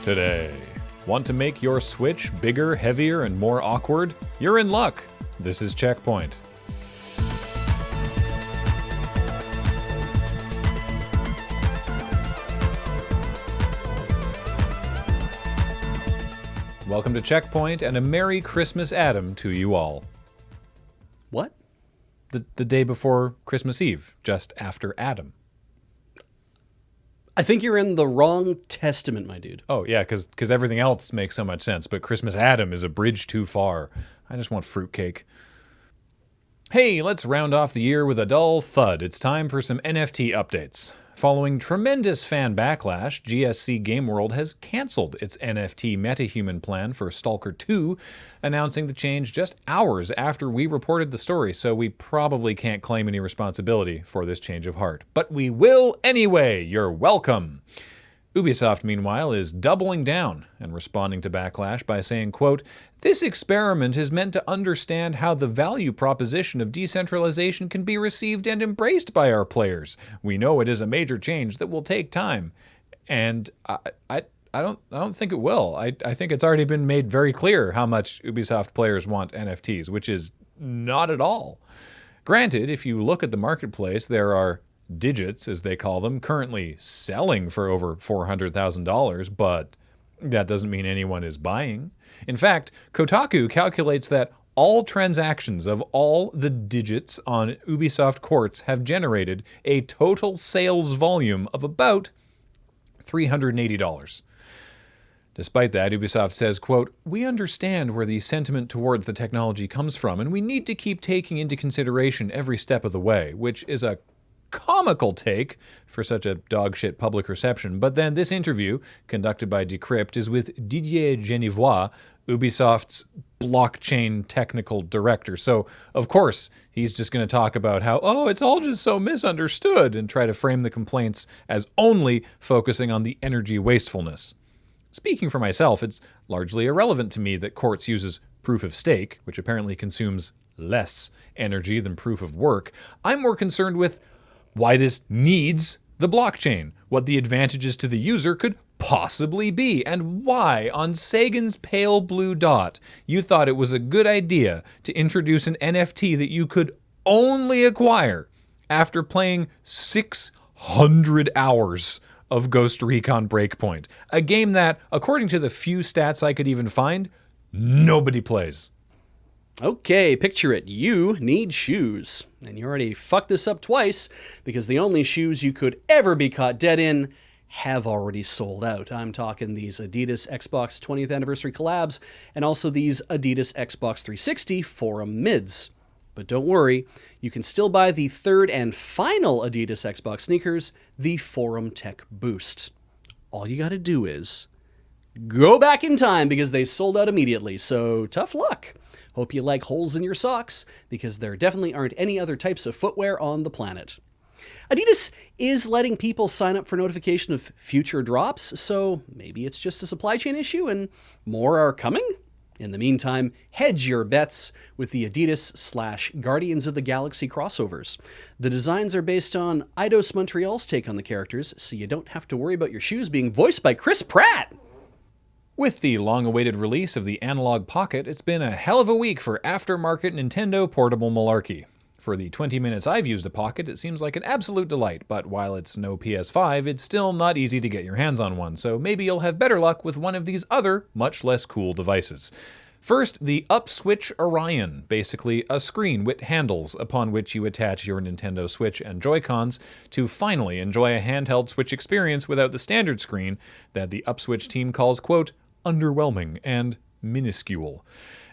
today. Want to make your Switch bigger, heavier, and more awkward? You're in luck. This is CheckPoint. Welcome to CheckPoint, and a Merry Christmas Adam to you all. What? The day before Christmas Eve, just after Adam. I think you're in the wrong testament, my dude. Oh, yeah, because everything else makes so much sense, but Christmas Adam is a bridge too far. I just want fruitcake. Hey, let's round off the year with a dull thud. It's time for some NFT updates. Following tremendous fan backlash, GSC Game World has canceled its NFT MetaHuman plan for Stalker 2, announcing the change just hours after we reported the story, so we probably can't claim any responsibility for this change of heart. But we will anyway! You're welcome! Ubisoft, meanwhile, is doubling down and responding to backlash by saying, quote, "This experiment is meant to understand how the value proposition of decentralization can be received and embraced by our players. We know it is a major change that will take time." And I don't think it will. I think it's already been made very clear how much Ubisoft players want NFTs, which is not at all. Granted, if you look at the marketplace, there are digits, as they call them, currently selling for over $400,000, but that doesn't mean anyone is buying. In fact, Kotaku calculates that all transactions of all the digits on Ubisoft courts have generated a total sales volume of about $380. Despite that, Ubisoft says, quote, "We understand where the sentiment towards the technology comes from, and we need to keep taking into consideration every step of the way," which is a comical take for such a dogshit public reception. But then this interview, conducted by Decrypt, is with Didier Genevois, Ubisoft's blockchain technical director. So, of course, he's just going to talk about how, it's all just so misunderstood, and try to frame the complaints as only focusing on the energy wastefulness. Speaking for myself, it's largely irrelevant to me that Quartz uses proof of stake, which apparently consumes less energy than proof of work. I'm more concerned with why this needs the blockchain, what the advantages to the user could possibly be, and why, on Sagan's pale blue dot, you thought it was a good idea to introduce an NFT that you could only acquire after playing 600 hours of Ghost Recon Breakpoint, a game that, according to the few stats I could even find, nobody plays. Okay, picture it. You need shoes. And you already fucked this up twice because the only shoes you could ever be caught dead in have already sold out. I'm talking these Adidas Xbox 20th Anniversary collabs and also these Adidas Xbox 360 Forum mids. But don't worry, you can still buy the third and final Adidas Xbox sneakers, the Forum Tech Boost. All you gotta do is go back in time because they sold out immediately, so tough luck. Hope you like holes in your socks, because there definitely aren't any other types of footwear on the planet. Adidas is letting people sign up for notification of future drops, so maybe it's just a supply chain issue and more are coming? In the meantime, hedge your bets with the Adidas/Guardians of the Galaxy crossovers. The designs are based on Eidos Montreal's take on the characters, so you don't have to worry about your shoes being voiced by Chris Pratt. With the long-awaited release of the Analog Pocket, it's been a hell of a week for aftermarket Nintendo portable malarkey. For the 20 minutes I've used a Pocket, it seems like an absolute delight, but while it's no PS5, it's still not easy to get your hands on one, so maybe you'll have better luck with one of these other, much less cool devices. First, the UpSwitch Orion, basically a screen with handles upon which you attach your Nintendo Switch and Joy-Cons to finally enjoy a handheld Switch experience without the standard screen that the UpSwitch team calls, quote, underwhelming and minuscule.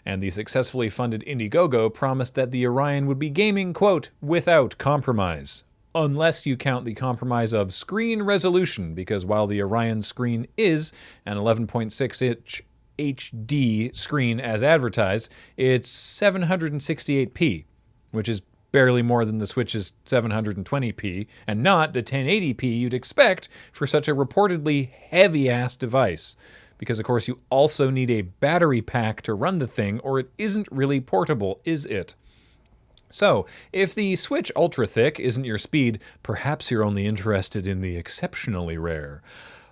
And the successfully funded Indiegogo promised that the Orion would be gaming, quote, without compromise. Unless you count the compromise of screen resolution, because while the Orion screen is an 11.6-inch HD screen as advertised, it's 768p, which is barely more than the Switch's 720p, and not the 1080p you'd expect for such a reportedly heavy-ass device. Because, of course, you also need a battery pack to run the thing, or it isn't really portable, is it? So, if the Switch Ultra Thick isn't your speed, perhaps you're only interested in the exceptionally rare.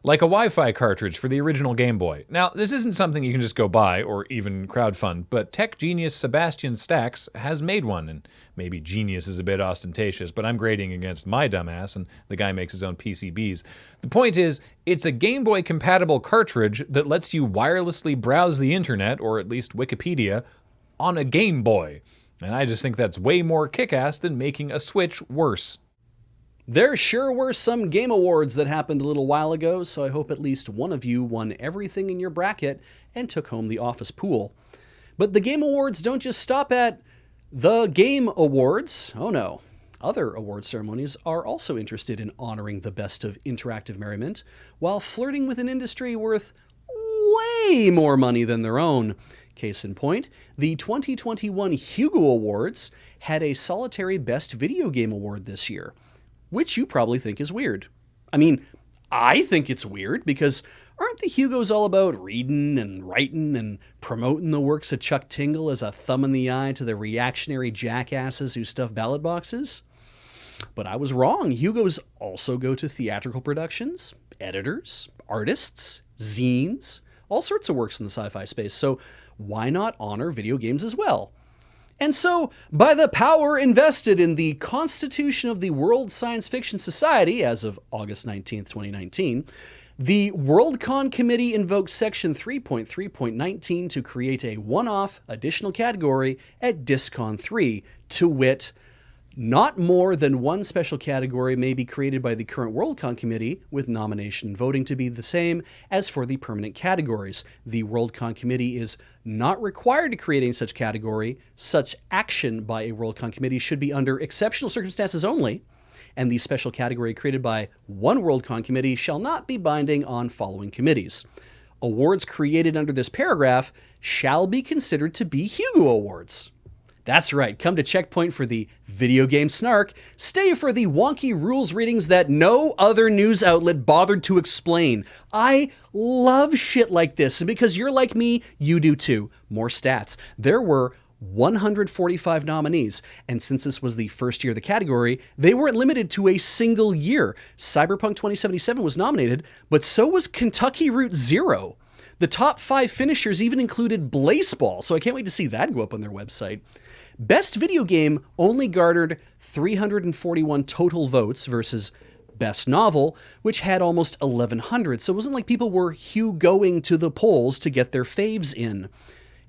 like a Wi-Fi cartridge for the original Game Boy. Now, this isn't something you can just go buy or even crowdfund, but tech genius Sebastian Stacks has made one, and maybe genius is a bit ostentatious, but I'm grading against my dumbass, and the guy makes his own PCBs. The point is, it's a Game Boy compatible cartridge that lets you wirelessly browse the internet, or at least Wikipedia, on a Game Boy. And I just think that's way more kick-ass than making a Switch worse. There sure were some Game Awards that happened a little while ago, so I hope at least one of you won everything in your bracket and took home the office pool. But the Game Awards don't just stop at the Game Awards. Oh no. Other award ceremonies are also interested in honoring the best of interactive merriment while flirting with an industry worth way more money than their own. Case in point, the 2021 Hugo Awards had a solitary Best Video Game Award this year, which you probably think is weird. I mean, I think it's weird because aren't the Hugos all about reading and writing and promoting the works of Chuck Tingle as a thumb in the eye to the reactionary jackasses who stuff ballot boxes? But I was wrong. Hugos also go to theatrical productions, editors, artists, zines, all sorts of works in the sci-fi space. So why not honor video games as well? And so, by the power invested in the Constitution of the World Science Fiction Society as of August 19th, 2019, the WorldCon Committee invoked Section 3.3.19 to create a one-off additional category at DISCON 3, to wit, not more than one special category may be created by the current WorldCon Committee, with nomination and voting to be the same as for the permanent categories. The WorldCon Committee is not required to create any such category. Such action by a WorldCon Committee should be under exceptional circumstances only, and the special category created by one WorldCon Committee shall not be binding on following committees. Awards created under this paragraph shall be considered to be Hugo Awards. That's right, come to CheckPoint for the video game snark, stay for the wonky rules readings that no other news outlet bothered to explain. I love shit like this, and because you're like me, you do too. More stats. There were 145 nominees, and since this was the first year of the category, they weren't limited to a single year. Cyberpunk 2077 was nominated, but so was Kentucky Route Zero. The top 5 finishers even included Blaseball, so I can't wait to see that go up on their website. Best Video Game only garnered 341 total votes versus Best Novel, which had almost 1,100, so it wasn't like people were going to the polls to get their faves in.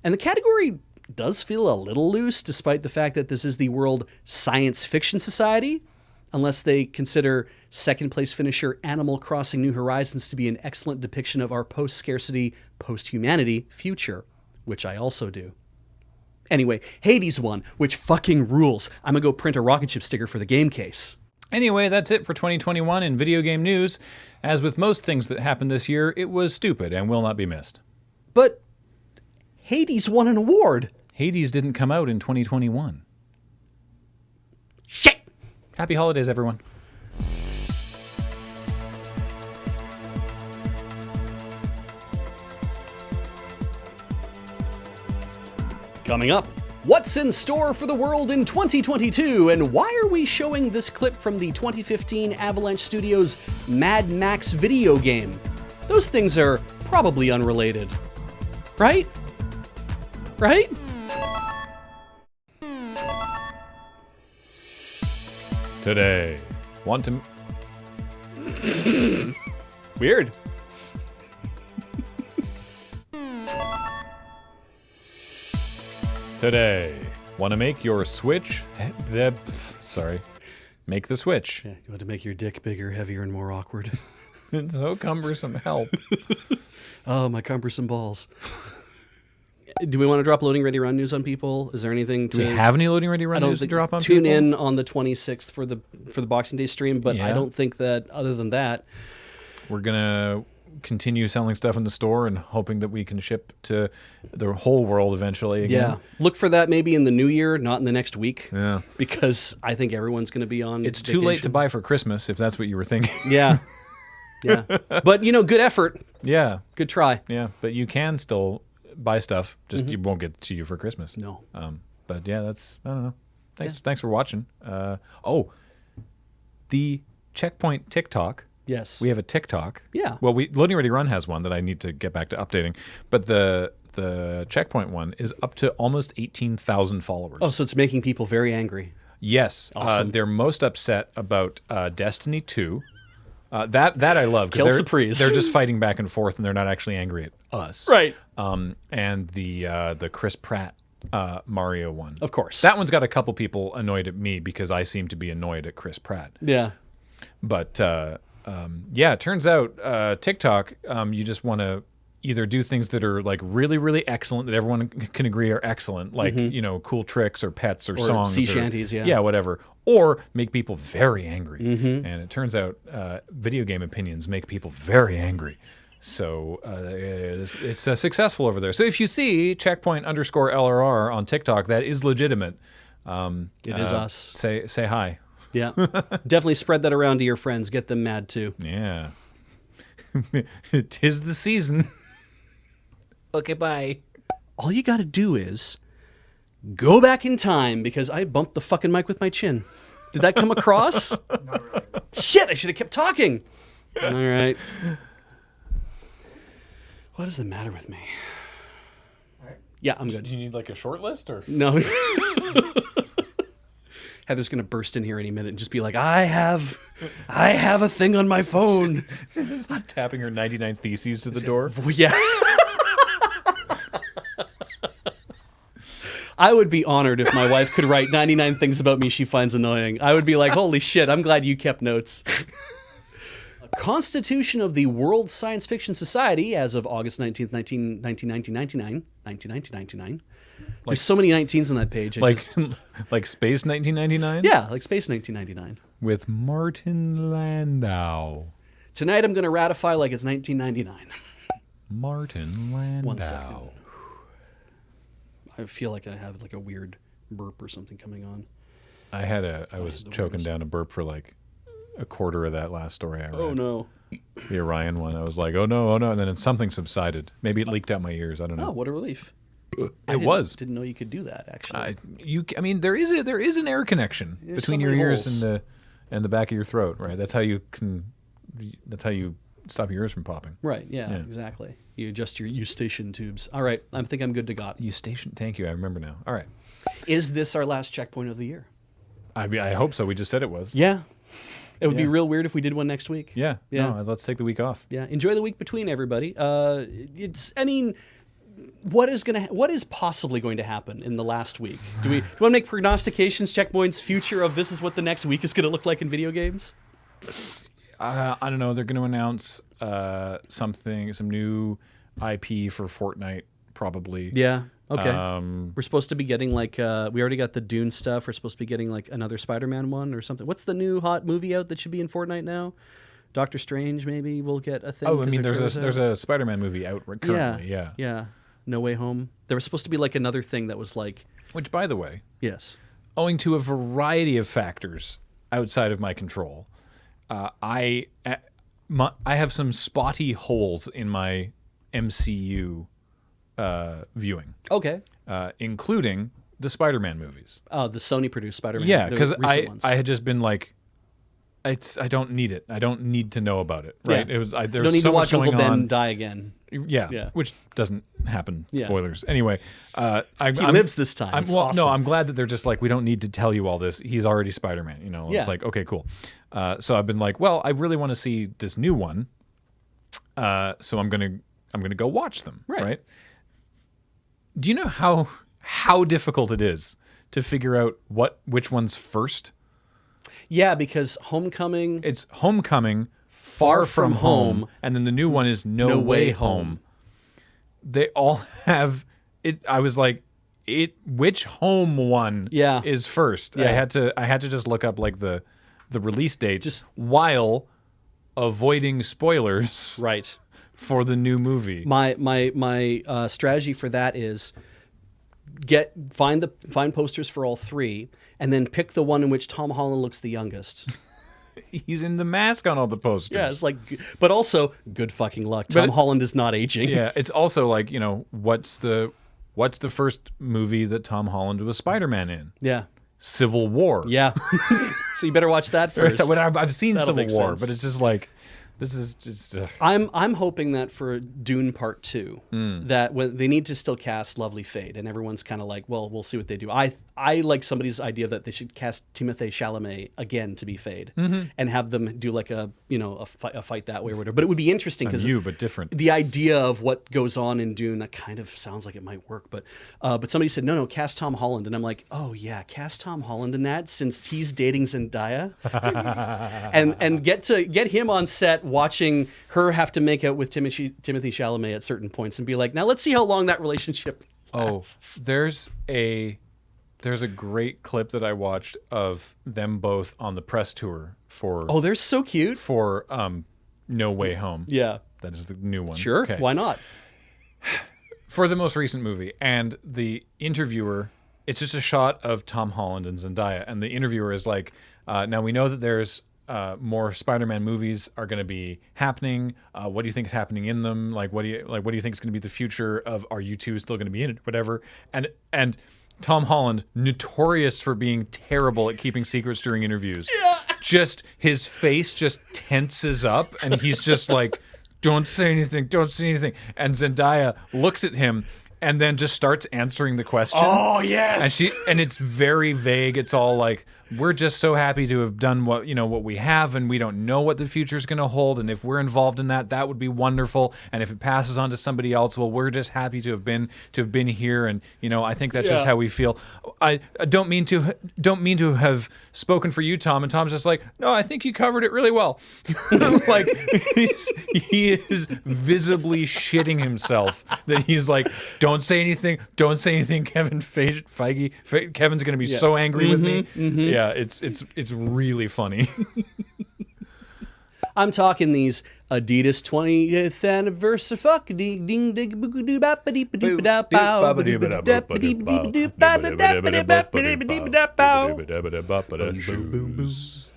And the category does feel a little loose, despite the fact that this is the World Science Fiction Society, unless they consider second place finisher Animal Crossing New Horizons to be an excellent depiction of our post-scarcity, post-humanity future, which I also do. Anyway, Hades won, which fucking rules. I'm gonna go print a rocket ship sticker for the game case. Anyway, that's it for 2021 in video game news. As with most things that happened this year, it was stupid and will not be missed. But Hades won an award. Hades didn't come out in 2021. Shit! Happy holidays, everyone. Coming up, what's in store for the world in 2022, and why are we showing this clip from the 2015 Avalanche Studios Mad Max video game? Those things are probably unrelated. Right? Right? Today, want to... Weird. Today, want to make your Switch... Make the Switch. Yeah, you want to make your dick bigger, heavier, and more awkward. It's so cumbersome. Help. Oh, my cumbersome balls. Do we want to drop Loading Ready Run news on people? Is there anything to... Do we have any Loading Ready Run news to drop on people? Tune in on the 26th for the Boxing Day stream, but I don't think that, other than that... We're going to continue selling stuff in the store and hoping that we can ship to the whole world eventually again. Yeah. Look for that maybe in the new year, not in the next week. Yeah. Because I think everyone's going to be on It's vacation. too late to buy for Christmas, if that's what you were thinking. Yeah. Yeah. But, good effort. Yeah. Good try. Yeah. But you can still buy stuff, just you won't get to you for Christmas. No. But yeah, that's, I don't know. Thanks for watching. The CheckPoint TikTok Yes. We have a TikTok. Yeah. Well, Loading Ready Run has one that I need to get back to updating, but the CheckPoint one is up to almost 18,000 followers. Oh, so it's making people very angry. Yes. Awesome. They're most upset about Destiny 2. That I love. Kill surprise. They're just fighting back and forth, and they're not actually angry at us. Right. And the Chris Pratt Mario one. Of course. That one's got a couple people annoyed at me because I seem to be annoyed at Chris Pratt. Yeah. But yeah, it turns out TikTok, you just want to either do things that are like really, really excellent that everyone can agree are excellent, like cool tricks or pets or songs, sea shanties, yeah, whatever, or make people very angry. And it turns out video game opinions make people very angry. So it's successful over there. So if you see checkpoint_LRR on TikTok, that is legitimate. It is us. Say hi. Yeah. Definitely spread that around to your friends. Get them mad too. Yeah. 'Tis the season. Okay, bye. All you got to do is go back in time because I bumped the fucking mic with my chin. Did that come across? Not really. Shit, I should have kept talking. All right. What is the matter with me? All right. Yeah, I'm good. Do you need like a short list or? No. Heather's going to burst in here any minute and just be like, I have a thing on my phone. Tapping her 99 Theses to the door. Yeah. I would be honored if my wife could write 99 things about me she finds annoying. I would be like, holy shit, I'm glad you kept notes. Constitution of the World Science Fiction Society as of August 19th, 1999. There's so many 19s on that page. Like Space 1999? Yeah, like Space 1999. With Martin Landau. Tonight I'm going to ratify like it's 1999. Martin Landau. 1 second. I feel like I have like a weird burp or something coming on. I was choking down a burp for like a quarter of that last story I read. Oh no. The Orion one. I was like, oh no, and then something subsided. Maybe it leaked out my ears. I don't know. Oh, what a relief. It was. Didn't know you could do that actually. I mean, there is an air connection between your ears and the back of your throat, right? That's how you stop your ears from popping. Right, yeah, exactly. You adjust your eustachian tubes. All right, I think I'm good to go. Eustachian, thank you. I remember now. All right. Is this our last checkpoint of the year? I hope so. We just said it was. Yeah. It would be real weird if we did one next week. Yeah. Yeah. No, let's take the week off. Yeah. Enjoy the week between everybody. What is possibly going to happen in the last week? Do we want to make prognostications, checkpoints, future of this is what the next week is going to look like in video games? I don't know. They're going to announce some new IP for Fortnite, probably. Yeah. Okay. We're supposed to be getting like we already got the Dune stuff. We're supposed to be getting like another Spider-Man one or something. What's the new hot movie out that should be in Fortnite now? Doctor Strange, maybe we'll get a thing. Oh, I mean, there's a Spider-Man movie out currently. Yeah. No Way Home. There was supposed to be like another thing that was like. Which, by the way, yes, owing to a variety of factors outside of my control, I have some spotty holes in my MCU viewing. Okay. Including the Spider-Man movies. Oh, the Sony produced Spider-Man. Yeah, because I had just been like, I don't need it. I don't need to know about it. Right? Yeah. It was there's don't need so to watch much Uncle going Ben on. die again. Yeah, which doesn't happen. Yeah. Spoilers. Anyway, He lives this time. It's awesome. No, I'm glad that they're just like, we don't need to tell you all this. He's already Spider-Man. You know, it's like, okay, cool. So I've been like, well, I really want to see this new one. So I'm gonna go watch them. Right. Do you know how difficult it is to figure out which one's first? Yeah, because Homecoming. It's Homecoming, Far From Home, and then the new one is No Way Home. They all have it. I was like, which home one is first? Yeah. I had to just look up like the release dates while avoiding spoilers. Right. For the new movie. My strategy for that is find posters for all three and then pick the one in which Tom Holland looks the youngest. He's in the mask on all the posters. Yeah, it's like, but also good fucking luck. Tom Holland is not aging. Yeah, it's also like, you know, what's the first movie that Tom Holland was Spider-Man in? Yeah. Civil War. Yeah. So you better watch that first. I've seen That'll Civil make War, sense. but it's just like, This is just. I'm hoping that for Dune Part 2, that when they need to still cast Lovely Fade, and everyone's kind of like, well, we'll see what they do. I like somebody's idea that they should cast Timothée Chalamet again to be Fade, and have them do like a fight that way or whatever. But it would be interesting because but different. the idea of what goes on in Dune, that kind of sounds like it might work. But somebody said no, cast Tom Holland, and I'm like, oh yeah, cast Tom Holland in that since he's dating Zendaya, and get him on set watching her have to make out with Timothée Chalamet at certain points and be like, now let's see how long that relationship lasts. There's a great clip that I watched of them both on the press tour for Oh, they're so cute. for No Way Home. Yeah. That is the new one. Sure. Okay. Why not? For the most recent movie, and the interviewer, it's just a shot of Tom Holland and Zendaya, and the interviewer is like, now we know that there's more Spider-Man movies are going to be happening. What do you think is happening in them? What do you think is going to be the future of? Are you two still going to be in it? Whatever. And Tom Holland, notorious for being terrible at keeping secrets during interviews. Yeah. Just his face just tenses up, and he's just like, "Don't say anything. Don't say anything." And Zendaya looks at him and then just starts answering the question. Oh yes. And it's very vague. It's all like, we're just so happy to have done what we have, and we don't know what the future is going to hold, and if we're involved in that would be wonderful, and if it passes on to somebody else, well, we're just happy to have been here, and I think that's just how we feel. I don't mean to have spoken for you, Tom. And Tom's just like, no, I think you covered it really well. Like he is visibly shitting himself that he's like, don't say anything, Kevin Feige. Kevin's going to be so angry with me. Mm-hmm. Yeah, it's really funny. I'm talking these Adidas 20th anniversary fuck ding ding dig boo doo bap ba dee ba dee ba da pow ba dee ba da ba dee ba dee ba dee ba da da ba dee ba dee ba da pow. Shoes.